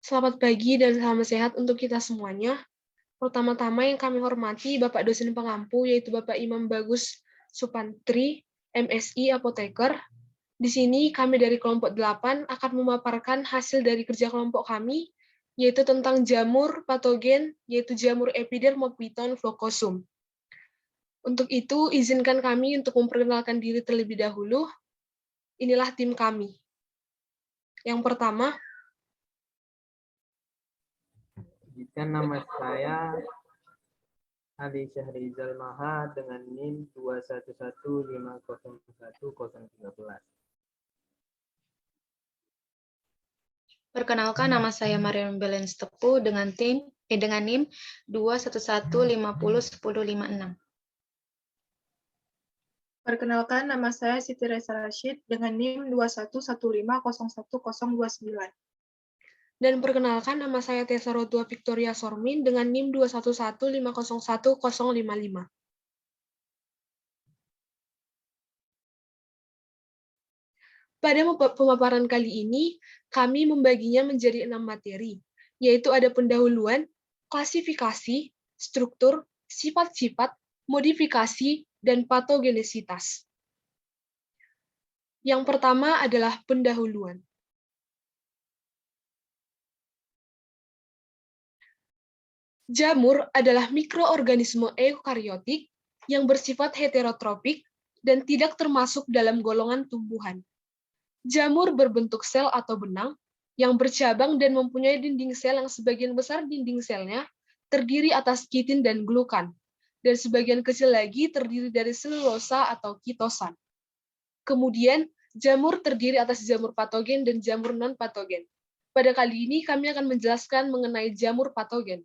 Selamat pagi dan salam sehat untuk kita semuanya. Pertama-tama yang kami hormati Bapak dosen pengampu, yaitu Bapak Imam Bagus Supantri, MSI Apoteker. Di sini kami dari kelompok 8 akan memaparkan hasil dari kerja kelompok kami, yaitu tentang jamur patogen, yaitu jamur Epidermophyton floccosum. Untuk itu, izinkan kami untuk memperkenalkan diri terlebih dahulu. Inilah tim kami. Yang pertama, Izinkan nama saya Ali Syahrizal Maha dengan NIM 211501013. Perkenalkan, nama saya Mariam Belen Stepu dengan NIM 211501056. Perkenalkan, nama saya Siti Reza Rashid dengan NIM 211501029. Dan perkenalkan, nama saya Tessa Rotua Victoria Sormin dengan NIM 211501055. Pada pemaparan kali ini, kami membaginya menjadi 6 materi, yaitu ada pendahuluan, klasifikasi, struktur, sifat-sifat, modifikasi, dan patogenesitas. Yang pertama adalah pendahuluan. Jamur adalah mikroorganisme eukariotik yang bersifat heterotropik dan tidak termasuk dalam golongan tumbuhan. Jamur berbentuk sel atau benang yang bercabang dan mempunyai dinding sel yang sebagian besar dinding selnya terdiri atas kitin dan glukan, dan sebagian kecil lagi terdiri dari selulosa atau kitosan. Kemudian, jamur terdiri atas jamur patogen dan jamur non-patogen. Pada kali ini, kami akan menjelaskan mengenai jamur patogen.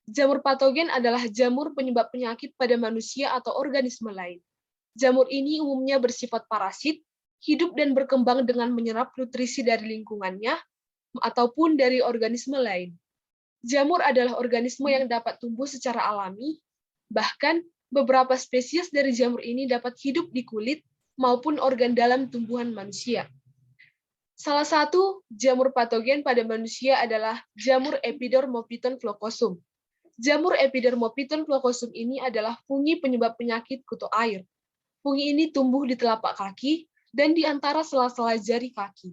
Jamur patogen adalah jamur penyebab penyakit pada manusia atau organisme lain. Jamur ini umumnya bersifat parasit, hidup dan berkembang dengan menyerap nutrisi dari lingkungannya ataupun dari organisme lain. Jamur adalah organisme yang dapat tumbuh secara alami, bahkan beberapa spesies dari jamur ini dapat hidup di kulit maupun organ dalam tumbuhan manusia. Salah satu jamur patogen pada manusia adalah jamur Epidermophyton floccosum. Jamur Epidermophyton floccosum ini adalah fungi penyebab penyakit kutu air. Fungi ini tumbuh di telapak kaki dan di antara sela-sela jari kaki.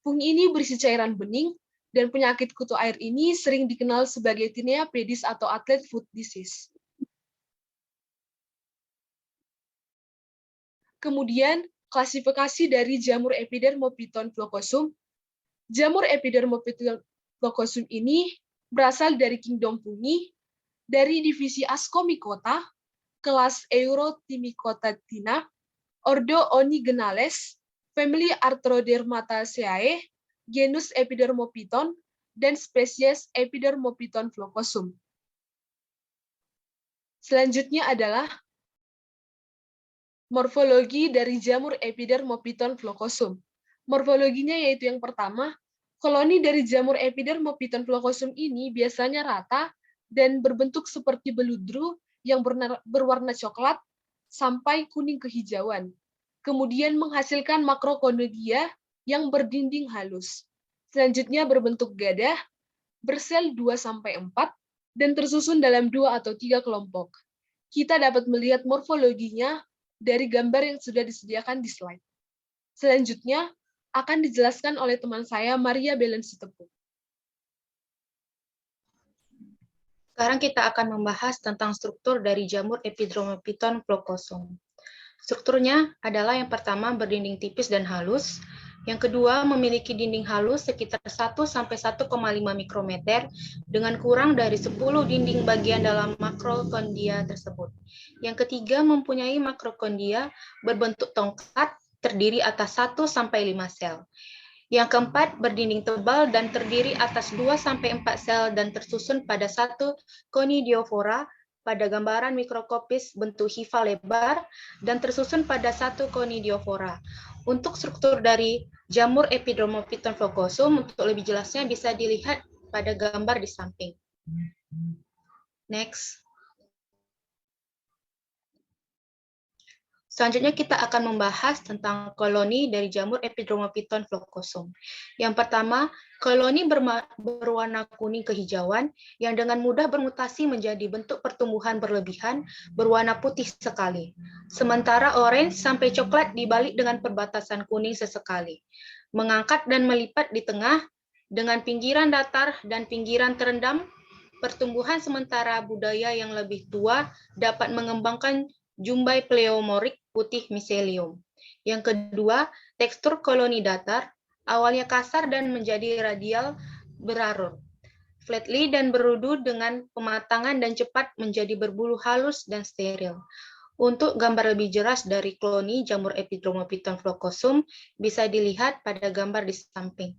Fungi ini berisi cairan bening, dan penyakit kutu air ini sering dikenal sebagai tinea pedis atau athlete foot disease. Kemudian, klasifikasi dari jamur Epidermophyton floccosum. Jamur Epidermophyton floccosum ini berasal dari kingdom fungi, dari divisi Ascomycota, kelas Eurothymicotatina, ordo Onigenales, family Arthrodermataceae, genus Epidermophyton, dan spesies Epidermophyton floccosum. Selanjutnya adalah morfologi dari jamur Epidermophyton floccosum. Morfologinya yaitu yang pertama, koloni dari jamur Epidermophyton floccosum ini biasanya rata dan berbentuk seperti beludru yang berwarna coklat sampai kuning kehijauan. Kemudian menghasilkan makrokondia yang berdinding halus. Selanjutnya berbentuk gadah, bersel 2-4, dan tersusun dalam 2 atau 3 kelompok. Kita dapat melihat morfologinya dari gambar yang sudah disediakan di slide. Selanjutnya akan dijelaskan oleh teman saya, Maria Belen Sitepu. Sekarang kita akan membahas tentang struktur dari jamur Epidermophyton floccosum. Strukturnya adalah yang pertama berdinding tipis dan halus, yang kedua memiliki dinding halus sekitar 1-1,5 mikrometer dengan kurang dari 10 dinding bagian dalam makrokondia tersebut. Yang ketiga mempunyai makrokondia berbentuk tongkat terdiri atas 1-5 sel. Yang keempat, berdinding tebal dan terdiri atas 2-4 sel dan tersusun pada satu conidiophora pada gambaran mikrokopis bentuk hifa lebar dan tersusun pada satu conidiophora. Untuk struktur dari jamur Epidermophyton floccosum, untuk lebih jelasnya bisa dilihat pada gambar di samping. Next. Selanjutnya kita akan membahas tentang koloni dari jamur Epidramapiton floocosum. Yang pertama, koloni berwarna kuning kehijauan yang dengan mudah bermutasi menjadi bentuk pertumbuhan berlebihan berwarna putih sekali. Sementara orange sampai coklat dibalik dengan perbatasan kuning sesekali. Mengangkat dan melipat di tengah dengan pinggiran datar dan pinggiran terendam. Pertumbuhan sementara budaya yang lebih tua dapat mengembangkan jumbai pleomorik putih miselium. Yang kedua, tekstur koloni datar, awalnya kasar dan menjadi radial berarur. Flatly dan berudu dengan pematangan dan cepat menjadi berbulu halus dan steril. Untuk gambar lebih jelas dari koloni jamur Epidramapiton floocosum bisa dilihat pada gambar di samping.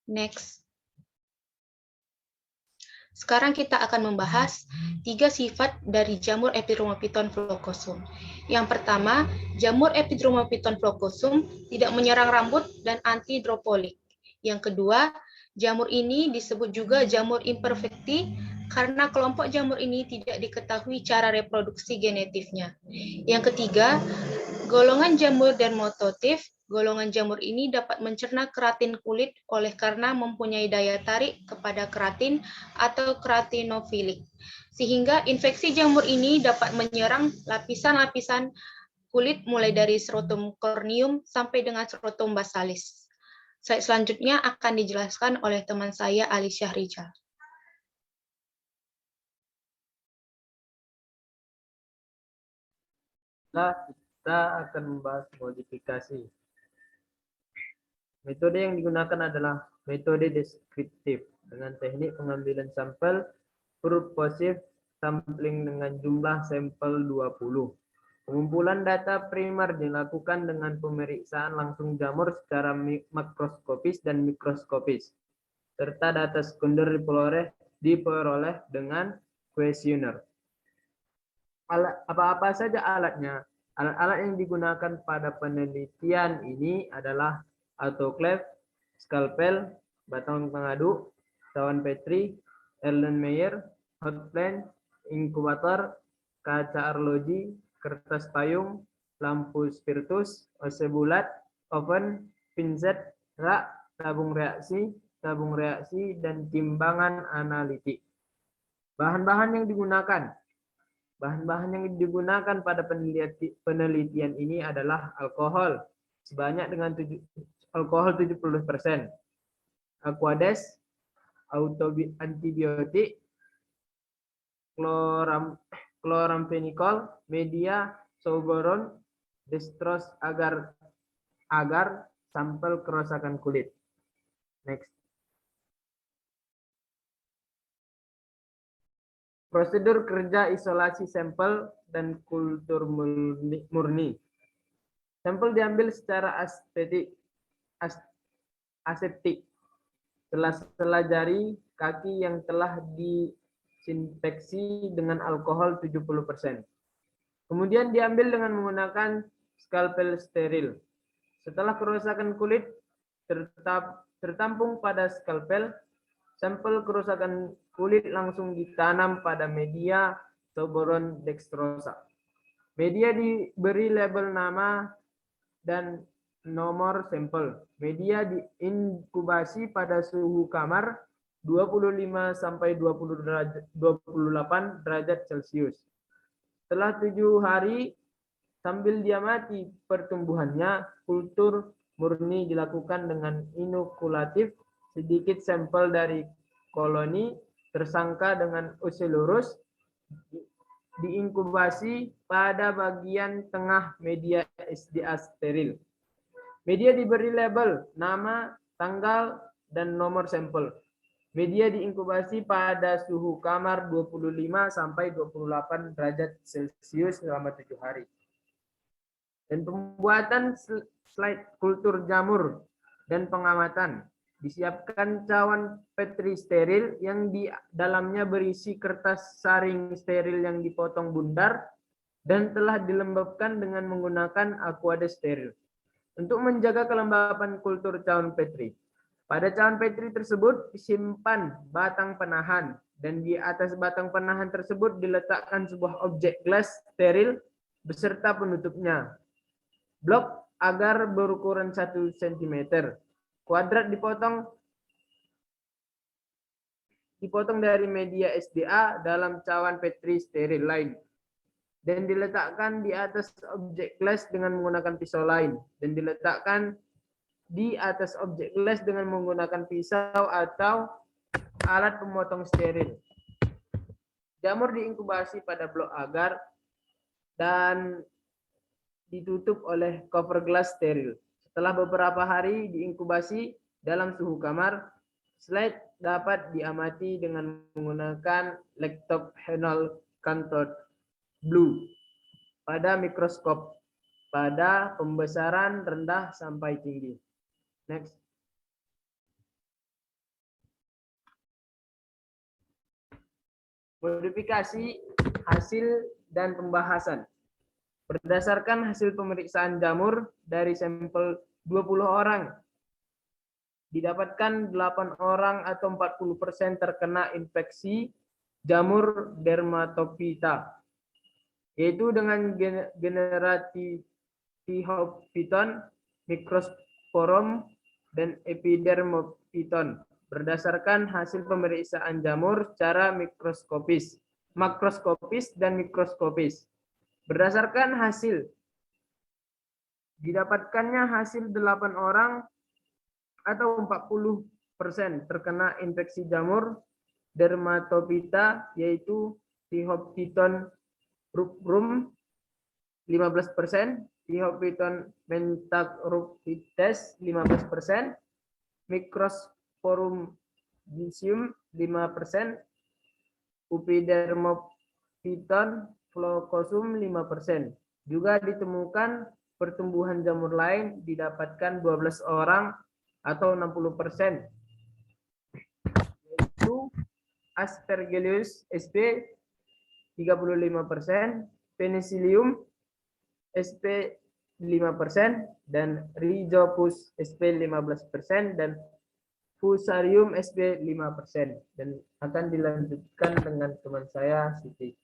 Next. Sekarang kita akan membahas 3 sifat dari jamur Epidramapiton floocosum. Yang pertama, jamur Epidramapiton floocosum tidak menyerang rambut dan antidropolik. Yang kedua, jamur ini disebut juga jamur imperfecti karena kelompok jamur ini tidak diketahui cara reproduksi genetifnya. Yang ketiga, golongan jamur dermatotif. Golongan jamur ini dapat mencerna keratin kulit oleh karena mempunyai daya tarik kepada keratin atau keratinofilik. Sehingga infeksi jamur ini dapat menyerang lapisan-lapisan kulit mulai dari skrotum corneum sampai dengan skrotum basalis. Slide selanjutnya akan dijelaskan oleh teman saya Ali Syahrizal. Kita akan membahas modifikasi. Metode yang digunakan adalah metode deskriptif dengan teknik pengambilan sampel purposive sampling dengan jumlah sampel 20. Pengumpulan data primer dilakukan dengan pemeriksaan langsung jamur secara makroskopis dan mikroskopis, serta data sekunder diperoleh dengan kuesioner. Apa-apa saja alatnya? Alat-alat yang digunakan pada penelitian ini adalah autoclave, skalpel, batang pengaduk, cawan Petri, Erlenmeyer, hot plate, inkubator, kaca arloji, kertas payung, lampu spiritus, OC bulat, oven, pinset, rak, tabung reaksi, dan timbangan analitik. Bahan-bahan yang digunakan. Bahan-bahan yang digunakan pada penelitian ini adalah alkohol sebanyak dengan alkohol 70%, aquades, antibiotik, chloramphenicol, media, sauboron, dextrose agar sampel kerusakan kulit. Next. Prosedur kerja isolasi sampel dan kultur murni. Sampel diambil secara aseptik. Sela-sela jari kaki yang telah disinfeksi dengan alkohol 70%. Kemudian diambil dengan menggunakan skalpel steril. Setelah kerusakan kulit tertampung pada skalpel, sampel kerusakan kulit langsung ditanam pada media sauboron dextrosa. Media diberi label nama dan nomor sampel. Media diinkubasi pada suhu kamar 25 sampai 28 derajat Celcius. Setelah 7 hari sambil diamati pertumbuhannya, kultur murni dilakukan dengan inokulatif. Sedikit sampel dari koloni tersangka dengan Oceloros diinkubasi pada bagian tengah media SDA steril. Media diberi label, nama, tanggal, dan nomor sampel. Media diinkubasi pada suhu kamar 25 sampai 28 derajat Celcius selama 7 hari. Dan pembuatan slide kultur jamur dan pengamatan. Disiapkan cawan Petri steril yang di dalamnya berisi kertas saring steril yang dipotong bundar dan telah dilembabkan dengan menggunakan aquades steril. Untuk menjaga kelembapan kultur cawan Petri. Pada cawan Petri tersebut disimpan batang penahan dan di atas batang penahan tersebut diletakkan sebuah objek gelas steril beserta penutupnya. Blok agar berukuran 1 cm. Kuadrat dipotong dari media SDA dalam cawan Petri steril lain dan diletakkan di atas objek gelas dengan menggunakan pisau lain dan diletakkan di atas objek gelas dengan menggunakan pisau atau alat pemotong steril. Jamur diinkubasi pada blok agar dan ditutup oleh cover gelas steril. Setelah beberapa hari diinkubasi dalam suhu kamar, slide dapat diamati dengan menggunakan laptop Henol Cathode Blue pada mikroskop pada pembesaran rendah sampai tinggi. Next. Modifikasi hasil dan pembahasan. Berdasarkan hasil pemeriksaan jamur dari sampel 20 orang, didapatkan 8 orang atau 40% terkena infeksi jamur dermatophyta, yaitu dengan generasi Thihophyton, Microsporum, dan Epidermophyton. Berdasarkan hasil pemeriksaan jamur secara makroskopis dan mikroskopis. Berdasarkan hasil, didapatkannya hasil 8 orang atau 40% terkena infeksi jamur dermatophyta, yaitu Thihophyton rubrum 15%, Thihophyton mentagrophytes 15%, Microsporum gentium 5%, Epidermophyton flocosum 5%. Juga ditemukan pertumbuhan jamur lain didapatkan 12 orang atau 60%, yaitu Aspergillus sp 35%, Penicillium sp 5%, dan Rhizopus sp 15%, dan Fusarium sp 5%. Dan akan dilanjutkan dengan teman saya, Siti.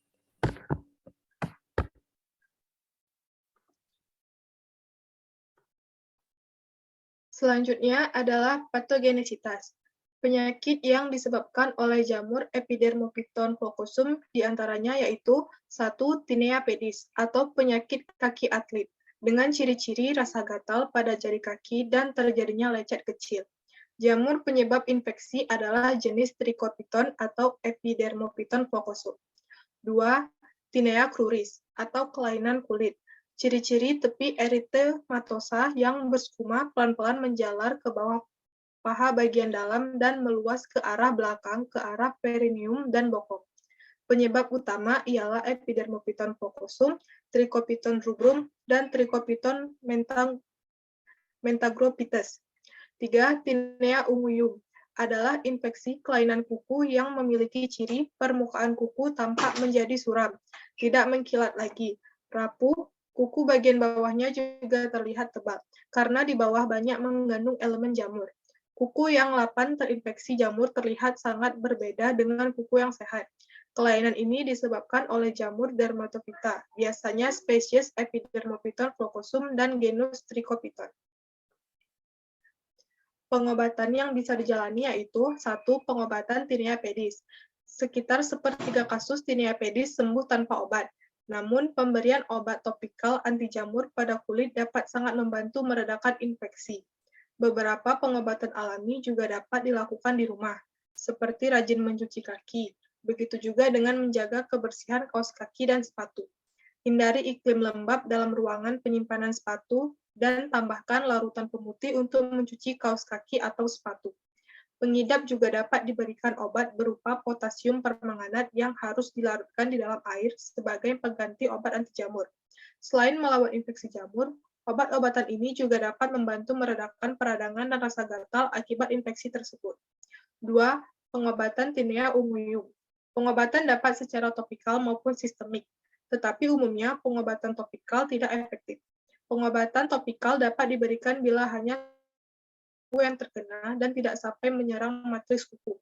Selanjutnya adalah patogenesitas. Penyakit yang disebabkan oleh jamur Epidermophyton flocosum diantaranya yaitu 1. Tinea pedis atau penyakit kaki atlet dengan ciri-ciri rasa gatal pada jari kaki dan terjadinya lecet kecil. Jamur penyebab infeksi adalah jenis Trichophyton atau Epidermophyton flocosum. 2. Tinea cruris atau kelainan kulit. Ciri-ciri tepi eritematosa yang berskuma pelan-pelan menjalar ke bawah paha bagian dalam dan meluas ke arah belakang, ke arah perineum dan bokong. Penyebab utama ialah Epidermophyton flocosum, Trichophyton rubrum, dan Trichophyton mentagrophytes. 3. Tinea unguium adalah infeksi kelainan kuku yang memiliki ciri permukaan kuku tampak menjadi suram, tidak mengkilat lagi, rapuh, kuku bagian bawahnya juga terlihat tebal, karena di bawah banyak mengandung elemen jamur. Kuku yang 8 terinfeksi jamur terlihat sangat berbeda dengan kuku yang sehat. Kelainan ini disebabkan oleh jamur dermatophyta, biasanya spesies Epidermophyton flocosum dan genus Trichophyton. Pengobatan yang bisa dijalani yaitu 1. Pengobatan Tinea pedis. Sekitar sepertiga kasus Tinea pedis sembuh tanpa obat. Namun, pemberian obat topikal anti jamur pada kulit dapat sangat membantu meredakan infeksi. Beberapa pengobatan alami juga dapat dilakukan di rumah, seperti rajin mencuci kaki. Begitu juga dengan menjaga kebersihan kaos kaki dan sepatu. Hindari iklim lembab dalam ruangan penyimpanan sepatu, dan tambahkan larutan pemutih untuk mencuci kaos kaki atau sepatu. Pengidap juga dapat diberikan obat berupa potasium permanganat yang harus dilarutkan di dalam air sebagai pengganti obat anti jamur. Selain melawan infeksi jamur, obat-obatan ini juga dapat membantu meredakan peradangan dan rasa gatal akibat infeksi tersebut. 2. Pengobatan Tinea unguium. Pengobatan dapat secara topikal maupun sistemik, tetapi umumnya pengobatan topikal tidak efektif. Pengobatan topikal dapat diberikan bila hanya kuku yang terkena dan tidak sampai menyerang matriks kuku.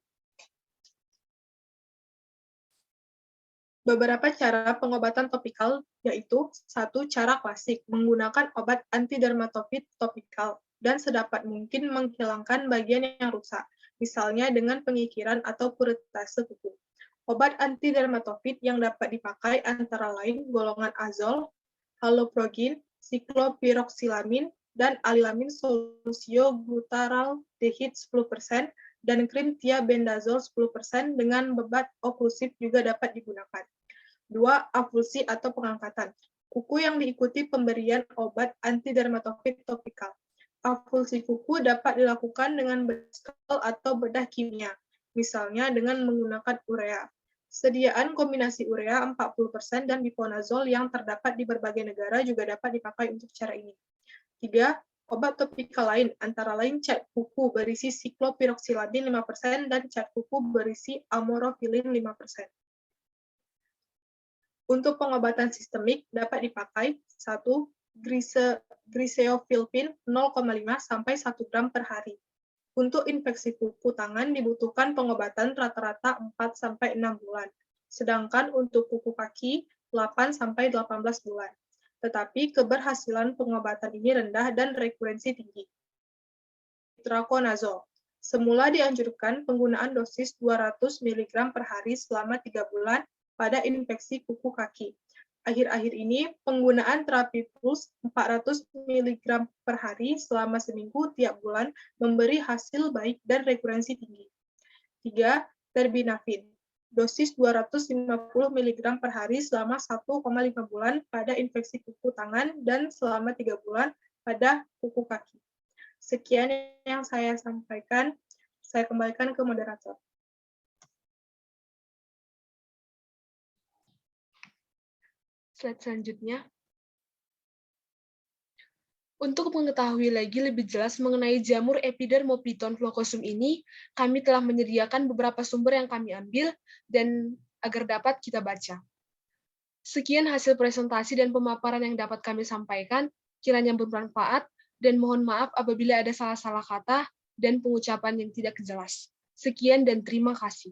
Beberapa cara pengobatan topikal yaitu satu, cara klasik, menggunakan obat antidermatofit topikal dan sedapat mungkin menghilangkan bagian yang rusak, misalnya dengan pengikiran atau kuretase kuku. Obat antidermatofit yang dapat dipakai antara lain golongan azol, haloprogin, siklopiroksilamin, dan alilamin solusio glutaraldehid 10%, dan krim tiabendazol 10% dengan bebat oklusif juga dapat digunakan. 2. Avulsi atau pengangkatan. Kuku yang diikuti pemberian obat antidermatofit topikal. Avulsi kuku dapat dilakukan dengan bedah atau bedah kimia, misalnya dengan menggunakan urea. Sediaan kombinasi urea 40% dan biponazol yang terdapat di berbagai negara juga dapat dipakai untuk cara ini. 3. Obat topikal lain, antara lain cat kuku berisi siklopiroksilamin 5% dan cat kuku berisi amorofilin 5%. Untuk pengobatan sistemik dapat dipakai 1. Griseofilpin 0,5 sampai 1 gram per hari. Untuk infeksi kuku tangan dibutuhkan pengobatan rata-rata 4 sampai 6 bulan. Sedangkan untuk kuku kaki 8 sampai 18 bulan. Tetapi keberhasilan pengobatan ini rendah dan rekurensi tinggi. Itraconazole. Semula dianjurkan penggunaan dosis 200 mg per hari selama 3 bulan pada infeksi kuku kaki. Akhir-akhir ini, penggunaan terapi puls 400 mg per hari selama seminggu tiap bulan memberi hasil baik dan rekurensi tinggi. 3. Terbinafin. Dosis 250 mg per hari selama 1,5 bulan pada infeksi kuku tangan dan selama 3 bulan pada kuku kaki. Sekian yang saya sampaikan. Saya kembalikan ke moderator. Slide selanjutnya. Untuk mengetahui lagi lebih jelas mengenai jamur Epidermophyton floccosum ini, kami telah menyediakan beberapa sumber yang kami ambil dan agar dapat kita baca. Sekian hasil presentasi dan pemaparan yang dapat kami sampaikan, kiranya bermanfaat, dan mohon maaf apabila ada salah-salah kata dan pengucapan yang tidak jelas. Sekian dan terima kasih.